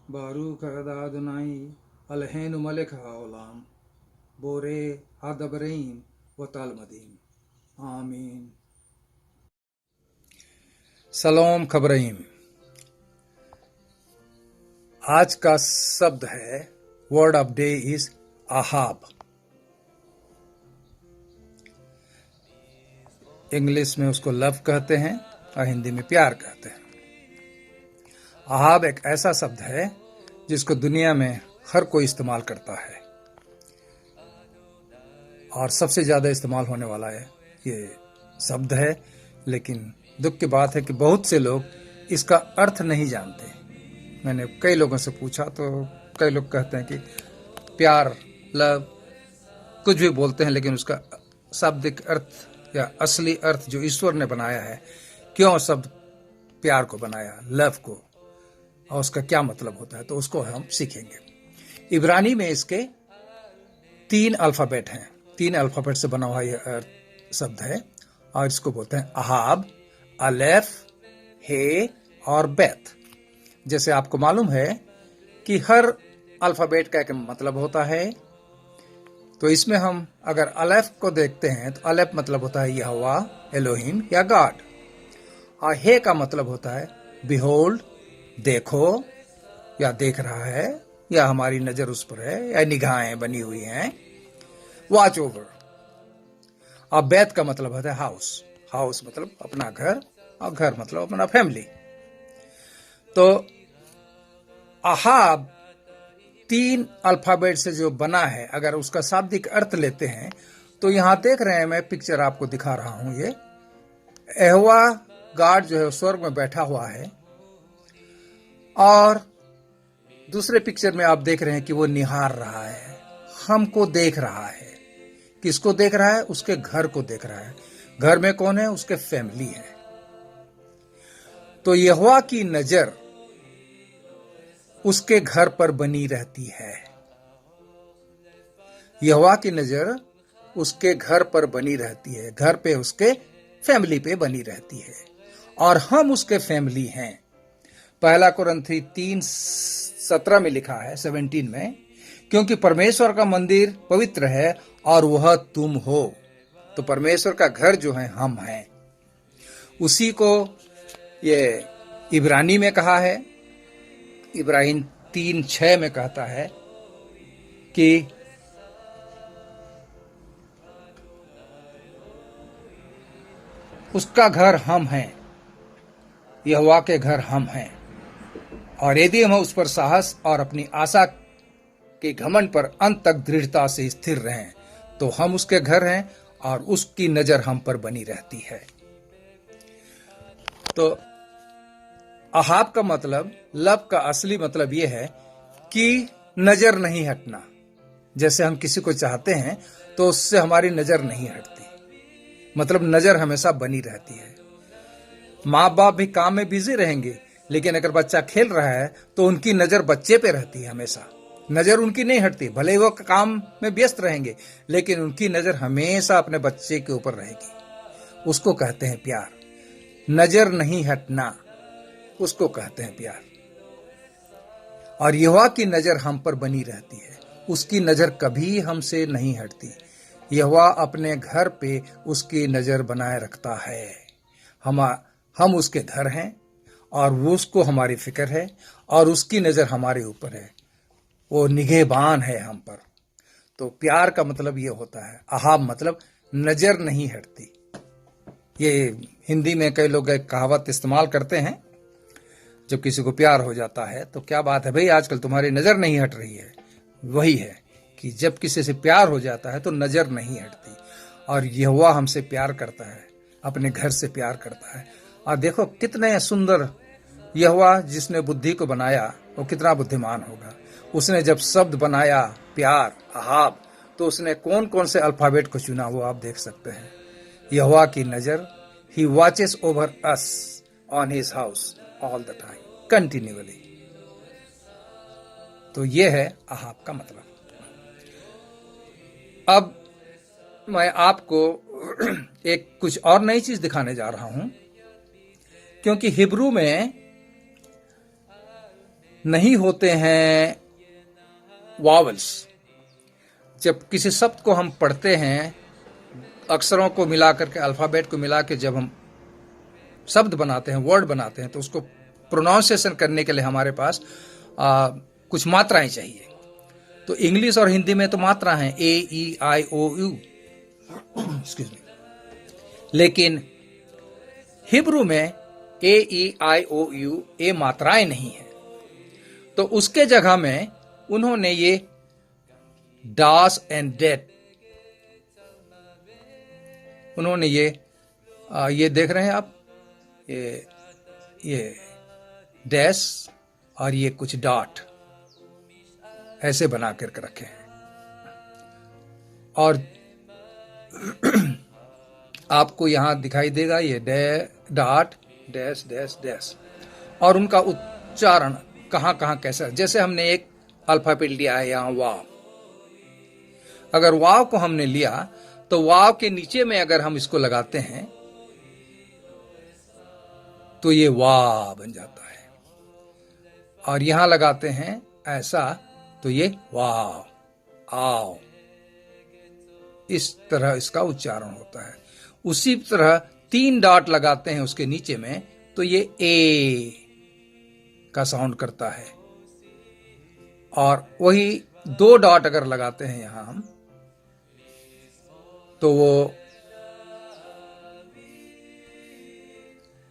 Baruch hada Adonai Eloheinu melech haolam Borei hadabarim v'talmadim. आमीन। Salom खबरहीम। आज का शब्द है, word of day is Ahab. English में उसको लव कहते हैं और हिंदी में प्यार कहते हैं। अहाब एक ऐसा शब्द है जिसको दुनिया में हर कोई इस्तेमाल करता है और सबसे ज्यादा इस्तेमाल होने वाला है ये शब्द है। लेकिन दुख की बात है कि बहुत से लोग इसका अर्थ नहीं जानते। मैंने कई लोगों से पूछा तो कई लोग कहते हैं कि प्यार, लव कुछ भी बोलते हैं, लेकिन उसका शाब्दिक अर्थ या असली अर्थ जो ईश्वर ने बनाया है, क्यों शब्द प्यार को बनाया, लव को, और उसका क्या मतलब होता है, तो उसको हम सीखेंगे। इब्रानी में इसके 3 अल्फाबेट हैं। 3 अल्फाबेट से बना हुआ यह शब्द है और इसको बोलते हैं अहाब, अलेफ, हे और बेत। जैसे आपको मालूम है कि हर अल्फाबेट का एक मतलब होता है, तो इसमें हम अगर अलेफ को देखते हैं तो अलेफ मतलब होता है यहोवा, एलोहिम या गॉड, और हे का मतलब होता है बिहोल्ड, देखो या देख रहा है, या हमारी नजर उस पर है, या निगाहें बनी हुई हैं, वॉच ओवर। और बैत का मतलब होता है हाउस। हाउस मतलब अपना घर, और घर मतलब अपना फैमिली। तो अहाब 3 अल्फाबेट से जो बना है, अगर उसका शाब्दिक अर्थ लेते हैं तो यहां देख रहे हैं, मैं पिक्चर आपको दिखा रहा हूं। ये यहोवा गॉड जो है स्वर्ग में बैठा हुआ है, और दूसरे पिक्चर में आप देख रहे हैं कि वो निहार रहा है, हमको देख रहा है। किसको देख रहा है? उसके घर को देख रहा है। घर में कौन है? उसके फैमिली है। तो यहोवा की नजर उसके घर पर बनी रहती है। यहोवा की नजर उसके घर पर बनी रहती है, घर पे उसके फैमिली पे बनी रहती है, और हम उसके फैमिली हैं। पहला कुरिन्थी 3:17 में लिखा है, 17 में, क्योंकि परमेश्वर का मंदिर पवित्र है और वह तुम हो। तो परमेश्वर का घर जो है हम हैं। उसी को ये इब्रानी में कहा है, इब्राहिम 3:6 में कहता है कि उसका घर हम हैं, यहोवा के घर हम हैं, और यदि हम उस पर साहस और अपनी आशा के घमंड पर अंत तक दृढ़ता से स्थिर रहें तो हम उसके घर हैं और उसकी नजर हम पर बनी रहती है। तो अहाब का मतलब, लव का असली मतलब यह है कि नजर नहीं हटना। जैसे हम किसी को चाहते हैं तो उससे हमारी नजर नहीं हटती, मतलब नजर हमेशा बनी रहती है। माँ बाप भी काम में बिजी रहेंगे, लेकिन अगर बच्चा खेल रहा है तो उनकी नजर बच्चे पे रहती है हमेशा, नजर उनकी नहीं हटती। भले ही वो काम में व्यस्त रहेंगे, लेकिन उनकी नजर हमेशा अपने बच्चे के ऊपर रहेगी। उसको कहते हैं प्यार। नजर नहीं हटना, उसको कहते हैं प्यार। और यहोवा की नजर हम पर बनी रहती है, उसकी नजर कभी हमसे नहीं हटती। यहोवा अपने घर पे उसकी नजर बनाए रखता है। हम उसके घर हैं और वो उसको हमारी फिक्र है, और उसकी नजर हमारे ऊपर है, वो निगहबान है हम पर। तो प्यार का मतलब ये होता है। अहाब मतलब नजर नहीं हटती। ये हिंदी में कई लोग एक कहावत इस्तेमाल करते हैं, जब किसी को प्यार हो जाता है तो क्या बात है भाई, आजकल तुम्हारी नजर नहीं हट रही है। वही है कि जब किसी से प्यार हो जाता है तो नजर नहीं हटती। और यहोवा हमसे प्यार करता है, अपने घर से प्यार करता है। और देखो कितने सुंदर यहोवा, जिसने बुद्धि को बनाया वो कितना बुद्धिमान होगा। उसने जब शब्द बनाया प्यार, अहाब, तो उसने कौन कौन से अल्फाबेट को चुना वो आप देख सकते हैं। यहोवा की नजर, he watches over us on his house all the time, continuously. तो ये है अहाब का मतलब। अब मैं आपको एक कुछ और नई चीज दिखाने जा रहा हूं, क्योंकि हिब्रू में नहीं होते हैं वावल्स। जब किसी शब्द को हम पढ़ते हैं, अक्षरों को मिलाकर के, अल्फाबेट को मिला के जब हम शब्द बनाते हैं, वर्ड बनाते हैं, तो उसको प्रोनाउंसिएशन करने के लिए हमारे पास कुछ मात्राएं चाहिए। तो इंग्लिश और हिंदी में तो मात्रा है ए, ई, आई, ओ, यू, एक्सक्यूज मी। लेकिन हिब्रू में ए, ई, आई, ओ, यू ये मात्राएं नहीं है। तो उसके जगह में उन्होंने ये डास एंड डेट, उन्होंने ये देख रहे हैं आप, ये डैश और ये कुछ डॉट ऐसे बना करके रखे हैं। और आपको यहां दिखाई देगा ये डॉट, डैश, डैश, डैश, और उनका उच्चारण कहां कहां कैसा। जैसे हमने एक अल्फाबेट लिया है यहां वाव, अगर वाव को हमने लिया तो वाव के नीचे में अगर हम इसको लगाते हैं तो ये वाह बन जाता है, और यहां लगाते हैं ऐसा तो ये वाव, आओ, इस तरह इसका उच्चारण होता है। उसी तरह 3 डॉट लगाते हैं उसके नीचे में तो ये ए का साउंड करता है, और वही 2 डॉट अगर लगाते हैं यहां हम तो वो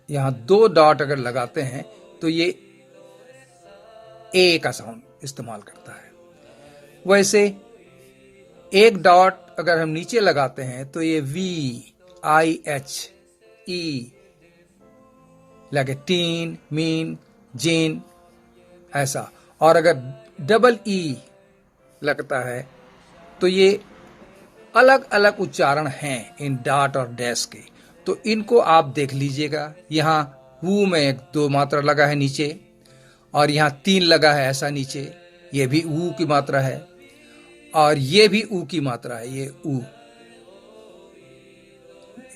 यहां 2 डॉट अगर लगाते हैं तो ये ए का साउंड इस्तेमाल करता है। वैसे 1 डॉट अगर हम नीचे लगाते हैं तो ये वी, आई, एच, ई लगे, टीन, मीन, जीन ऐसा। और अगर डबल ई लगता है तो ये अलग अलग उच्चारण हैं इन डॉट और डैश के। तो इनको आप देख लीजिएगा। यहाँ वू में 2 मात्रा लगा है नीचे, और यहाँ 3 लगा है ऐसा नीचे, ये भी ऊ की मात्रा है, और ये भी ऊ की मात्रा है, ये ऊ।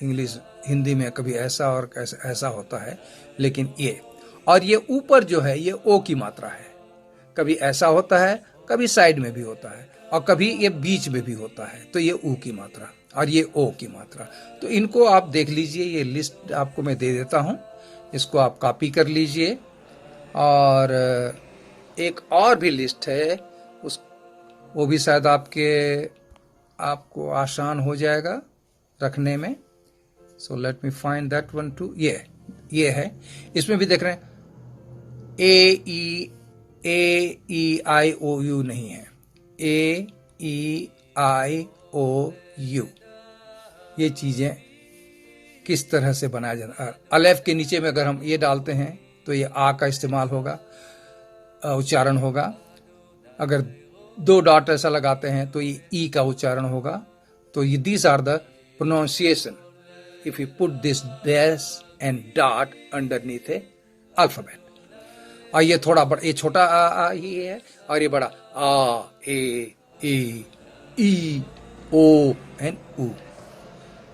इंग्लिश हिंदी में कभी ऐसा और ऐसा होता है, लेकिन ये, और ये ऊपर जो है ये ओ की मात्रा है। कभी ऐसा होता है, कभी साइड में भी होता है, और कभी ये बीच में भी होता है, तो ये ऊ की मात्रा और ये ओ की मात्रा। तो इनको आप देख लीजिए, ये लिस्ट आपको मैं दे देता हूं, इसको आप कॉपी कर लीजिए। और एक और भी लिस्ट है, वो भी शायद आपको आसान हो जाएगा रखने में। So let me find that one two. ये है, इसमें भी देख रहे हैं ए, ई, आई, ओ, यू नहीं है, ए, ई, आई, ओ, यू। ये चीजें किस तरह से बनाया जाता है। अलेफ के नीचे में अगर हम ये डालते हैं तो ये आ का इस्तेमाल होगा, उच्चारण होगा। अगर 2 डॉट ऐसा लगाते हैं तो ये ई का उच्चारण होगा। तो ये these are the pronunciation if you put this dash and dot underneath a alphabet. और ये थोड़ा बड़ा, ये छोटा आ ही है, और ये बड़ा आ, ए, ई, ओ एंड ऊ।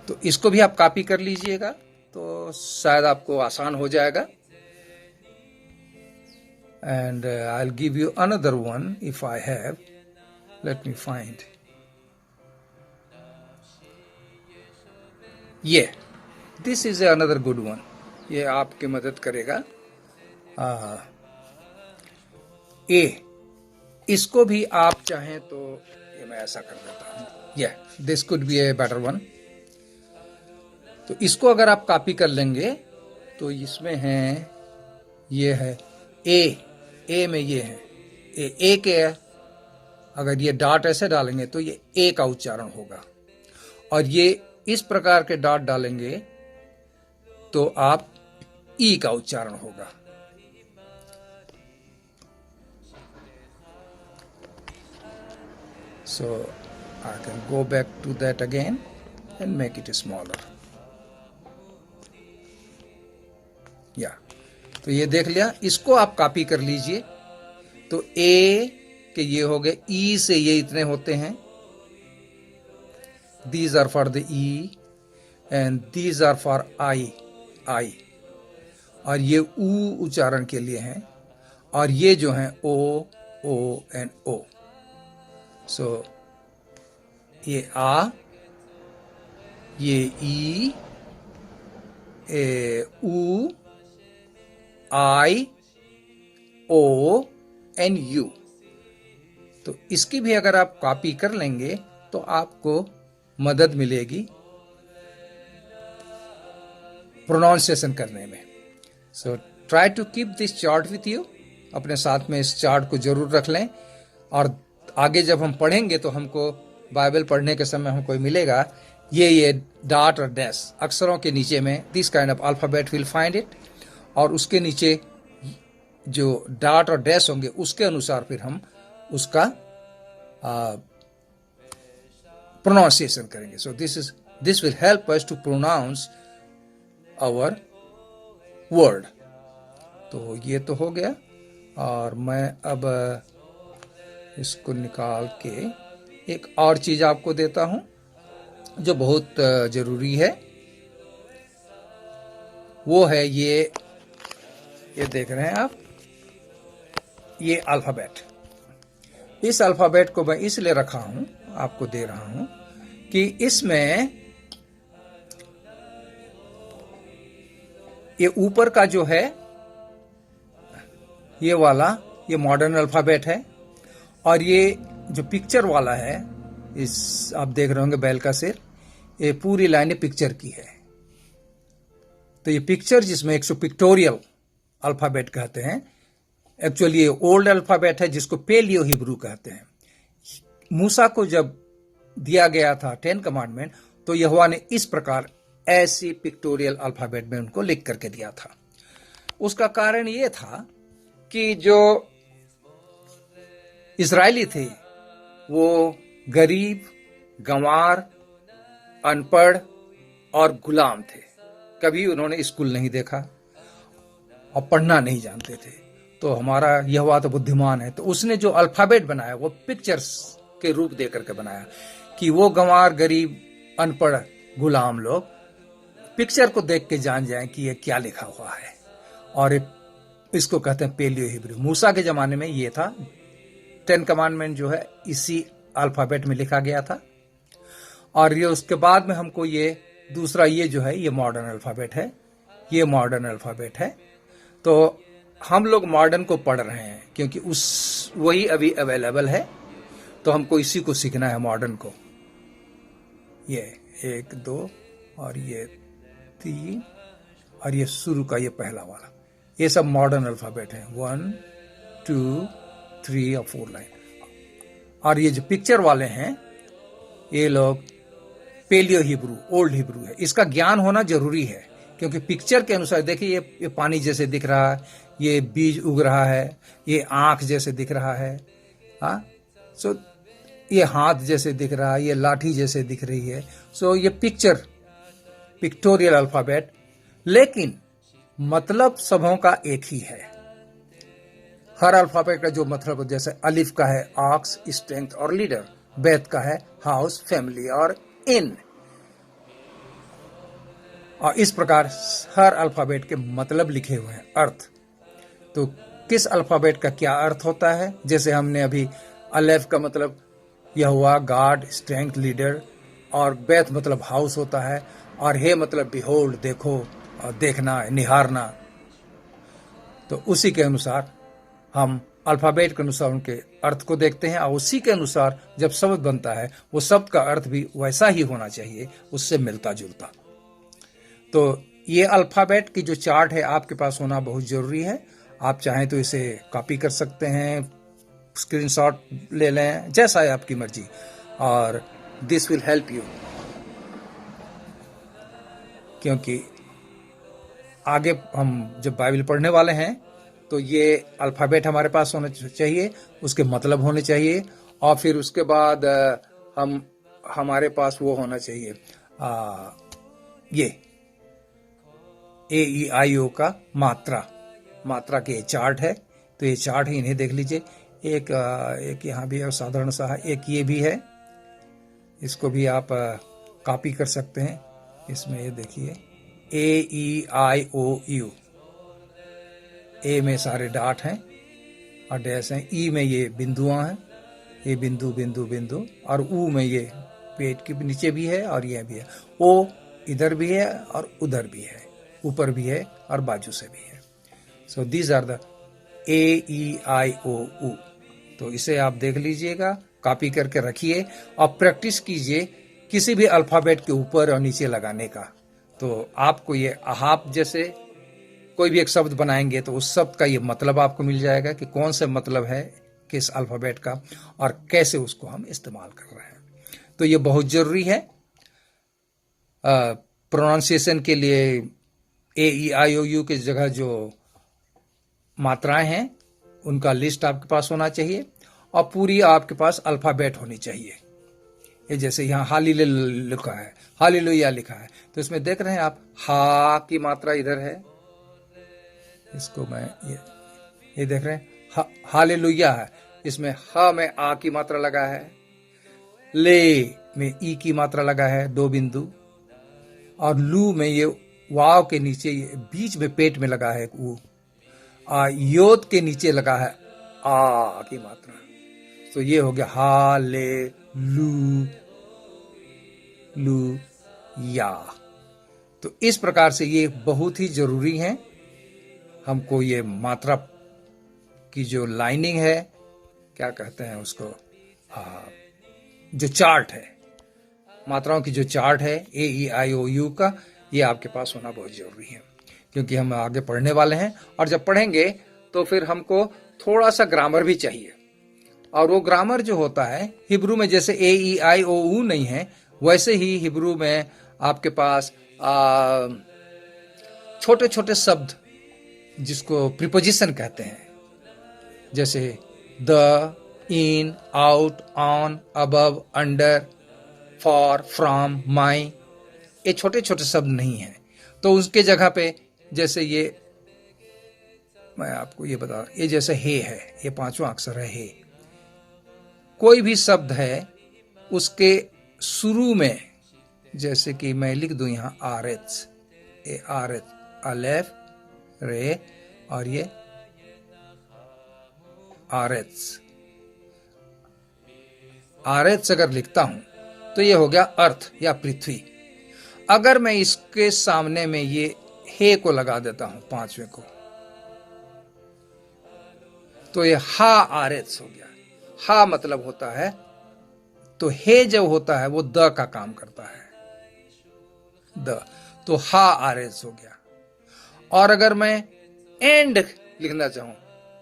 तो इसको भी आप कॉपी कर लीजिएगा तो शायद आपको आसान हो जाएगा। And I will give you another one if I have, let me find. ये this is another good one, ये आपकी मदद करेगा। ए, इसको भी आप चाहें तो ये मैं ऐसा कर देता हूं, this could be a better one. तो इसको अगर आप कॉपी कर लेंगे तो इसमें है, ये है ए में ये है, ए के है। अगर ये डॉट ऐसे डालेंगे तो ये ए का उच्चारण होगा, और ये इस प्रकार के डॉट डालेंगे तो आप ई का उच्चारण होगा। So I can go back to that again and make it smaller. तो ये देख लिया, इसको आप कॉपी कर लीजिए। तो ए के ये हो गए, ई से ये इतने होते हैं, these are for the E and these are for I। और ये ऊ उच्चारण के लिए हैं, और ये जो है O O and O। सो ये आ, ये ई, ऊ, आई, ओ एंड यू। तो इसकी भी अगर आप कॉपी कर लेंगे तो आपको मदद मिलेगी प्रोनाउंसिएशन करने में। So try to keep this chart with you. अपने साथ में इस चार्ट को जरूर रख लें, और आगे जब हम पढ़ेंगे तो हमको बाइबल पढ़ने के समय हमको मिलेगा ये डॉट और डैश अक्षरों के नीचे में this kind of alphabet will find it, और उसके नीचे जो डॉट और डैश होंगे उसके अनुसार फिर हम उसका प्रोनाउंसिएशन करेंगे। So this will help us to pronounce our word. तो ये तो हो गया, और मैं अब इसको निकाल के एक और चीज आपको देता हूं जो बहुत जरूरी है। वो है ये देख रहे हैं आप, ये अल्फाबेट। इस अल्फाबेट को मैं इसलिए रखा हूं, आपको दे रहा हूं, कि इसमें ये ऊपर का जो है ये वाला, ये मॉडर्न अल्फाबेट है, और ये जो पिक्चर वाला है, इस आप देख रहे होंगे बैल का सिर, ये पूरी लाइन पिक्चर की है। तो ये पिक्चर जिसमें एक पिक्टोरियल अल्फाबेट कहते हैं, एक्चुअली ये ओल्ड अल्फाबेट है जिसको पेलियो हिब्रू कहते हैं। मूसा को जब दिया गया था 10 कमांडमेंट, तो यहोवा ने इस प्रकार ऐसी पिक्टोरियल अल्फाबेट में उनको लिख करके दिया था। उसका कारण ये था कि जो इजरायली थे वो गरीब, गंवार, अनपढ़ और गुलाम थे। कभी उन्होंने स्कूल नहीं देखा और पढ़ना नहीं जानते थे। तो हमारा यहोवा तो बुद्धिमान है, तो उसने जो अल्फाबेट बनाया वो पिक्चर्स के रूप दे करके बनाया, कि वो गंवार, गरीब, अनपढ़, गुलाम लोग पिक्चर को देख के जान जाएं कि ये क्या लिखा हुआ है। और इसको कहते हैं पेलियो हिब्रू। मूसा के जमाने में ये था, 10 कमांडमेंट जो है इसी अल्फाबेट में लिखा गया था। और ये उसके बाद में हमको ये दूसरा ये जो है ये मॉडर्न अल्फाबेट है, ये मॉडर्न अल्फाबेट है। तो हम लोग मॉडर्न को पढ़ रहे हैं क्योंकि वही अभी अवेलेबल है, तो हमको इसी को सीखना है, मॉडर्न को। ये 1 2 और ये 3 और ये शुरू का ये पहला वाला, ये सब मॉडर्न अल्फाबेट है, 1 2 3 और 4 लाइन। और ये जो पिक्चर वाले हैं ये लोग पेलियो हिब्रू, ओल्ड हिब्रू है। इसका ज्ञान होना जरूरी है क्योंकि पिक्चर के अनुसार देखिए ये पानी जैसे दिख रहा है, ये बीज उग रहा है, ये आंख जैसे दिख रहा है, हाँ। सो ये हाथ जैसे दिख रहा है, ये लाठी जैसे दिख रही है। सो ये पिक्टोरियल अल्फाबेट, लेकिन मतलब सबों का एक ही है। हर अल्फाबेट का जो मतलब, जैसे अलिफ का है ऑक्स, स्ट्रेंथ और लीडर, बैत का है हाउस, फैमिली और इन, और इस प्रकार हर अल्फाबेट के मतलब लिखे हुए हैं, अर्थ। तो किस अल्फाबेट का क्या अर्थ होता है, जैसे हमने अभी अलेफ का मतलब यहोवा, गॉड, स्ट्रेंथ, लीडर, और बैत मतलब हाउस होता है, और हे मतलब बिहोल्ड, देखो, और देखना, निहारना। तो उसी के अनुसार हम अल्फाबेट के अनुसार उनके अर्थ को देखते हैं, और उसी के अनुसार जब शब्द बनता है वो शब्द का अर्थ भी वैसा ही होना चाहिए, उससे मिलता जुलता। तो ये अल्फाबेट की जो चार्ट है आपके पास होना बहुत जरूरी है। आप चाहें तो इसे कॉपी कर सकते हैं, स्क्रीनशॉट ले लें, जैसा है आपकी मर्जी, और दिस विल हेल्प यू, क्योंकि आगे हम जब बाइबल पढ़ने वाले हैं तो ये अल्फाबेट हमारे पास होना चाहिए, उसके मतलब होने चाहिए, और फिर उसके बाद हमारे पास वो होना चाहिए ये AEIO का मात्रा के चार्ट है। तो ये चार्ट है, इन्हें देख लीजिए। एक यहाँ भी है साधारण सा है, एक ये भी है, इसको भी आप कॉपी कर सकते हैं। इसमें ये देखिए AEIOU, ए में सारे डॉट हैं, और डैश हैं। ई में ये बिंदुआं हैं, ये बिंदु बिंदु बिंदु, और ऊ में ये पेट के नीचे भी है और ये भी है। ओ इधर भी है और उधर भी है, ऊपर भी है और बाजू से भी है। So these are the AEIOU। तो इसे आप देख लीजिएगा, कॉपी करके रखिए और प्रैक्टिस कीजिए किसी भी अल्फाबेट के ऊपर और नीचे लगाने का। तो आपको ये आप जैसे कोई भी एक शब्द बनाएंगे तो उस शब्द का ये मतलब आपको मिल जाएगा कि कौन सा मतलब है किस अल्फाबेट का और कैसे उसको हम इस्तेमाल कर रहे हैं। तो ये बहुत जरूरी है प्रोनाउंसिएशन के लिए। AEIOU की जगह जो मात्राएं हैं उनका लिस्ट आपके पास होना चाहिए और पूरी आपके पास अल्फाबेट होनी चाहिए। ये जैसे यहाँ हालेलुया लिखा है, हालेलुया लिखा है, तो इसमें देख रहे हैं आप हा की मात्रा इधर है, इसको मैं ये देख रहे हैं हालेलुया है, इसमें ह में आ की मात्रा लगा है, ले में ई की मात्रा लगा है 2 बिंदु, और लू में ये वाव के नीचे बीच में पेट में लगा है ऊ, योद के नीचे लगा है आ की मात्रा। तो ये हो गया हा ले लू या। तो इस प्रकार से ये बहुत ही जरूरी है, हमको ये मात्रा की जो लाइनिंग है, क्या कहते हैं उसको, जो चार्ट है, मात्राओं की जो चार्ट है AEIOU का, ये आपके पास होना बहुत जरूरी है, क्योंकि हम आगे पढ़ने वाले हैं। और जब पढ़ेंगे तो फिर हमको थोड़ा सा ग्रामर भी चाहिए, और वो ग्रामर जो होता है हिब्रू में जैसे AEIOU नहीं है, वैसे ही हिब्रू में आपके पास छोटे छोटे शब्द जिसको प्रीपोजिशन कहते हैं, जैसे the, in, out, on, above, under, for, from, my, ये छोटे छोटे शब्द नहीं हैं। तो उसके जगह पे जैसे ये मैं आपको ये बता, ये जैसे हे है, ये 5वां अक्षर है हे। कोई भी शब्द है उसके शुरू में, जैसे कि मैं लिख दूं यहां आरएच, ए आरएच, अलेफ, रे, और ये आरएच, आरएच अगर लिखता हूं तो ये हो गया अर्थ या पृथ्वी। अगर मैं इसके सामने में ये हे को लगा देता हूं 5वें को, तो ये हा आरएच हो गया। हा मतलब होता है, तो हे जब होता है वो द का काम करता है, द, तो हा आरएच हो गया। और अगर मैं एंड लिखना चाहूं,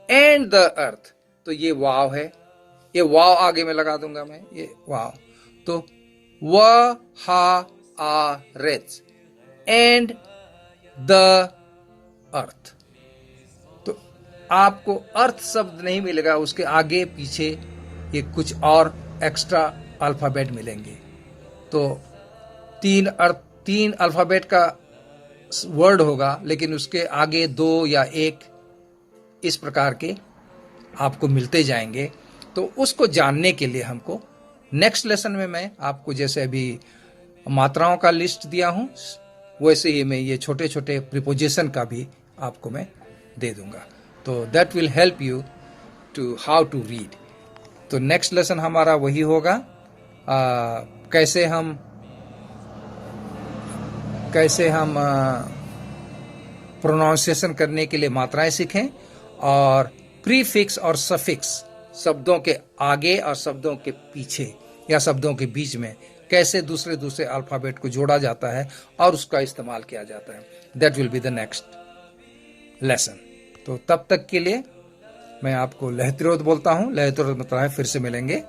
एंड द अर्थ, तो ये वाव है, ये वाव आगे में लगा दूंगा मैं, ये वाव, तो व हा आ रेच, एंड द अर्थ। तो आपको अर्थ शब्द नहीं मिलेगा, उसके आगे पीछे ये कुछ और एक्स्ट्रा अल्फाबेट मिलेंगे। तो 3 अल्फाबेट का वर्ड होगा, लेकिन उसके आगे 2 या 1 इस प्रकार के आपको मिलते जाएंगे। तो उसको जानने के लिए हमको नेक्स्ट लेसन में मैं आपको जैसे अभी मात्राओं का लिस्ट दिया हूं, वैसे ही मैं ये छोटे छोटे प्रीपोजिशन का भी आपको मैं दे दूंगा। तो that will help you to how to read. तो नेक्स्ट लेसन हमारा वही होगा, कैसे हम प्रोनाउंसिएशन करने के लिए मात्राएं सीखें, और प्रीफिक्स और सफिक्स, शब्दों के आगे और शब्दों के पीछे या शब्दों के बीच में कैसे दूसरे अल्फाबेट को जोड़ा जाता है और उसका इस्तेमाल किया जाता है। That will be the next lesson. तो तब तक के लिए मैं आपको लहतिरोध बोलता हूं। लहतिरोध मतलब है फिर से मिलेंगे।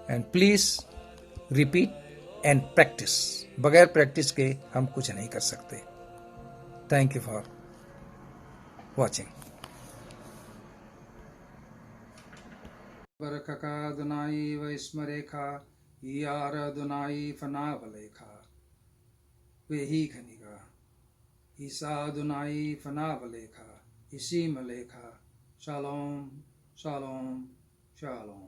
And please repeat and practice. बगैर प्रैक्टिस के हम कुछ नहीं कर सकते। Thank you for watching. बरखका दुनाई वैस्मरेखा यार दुनाई फनावलेखा वेही खनिका ईसा दुनाई फनावलेखा इसी मलेखा शालोम शालोम शालोम।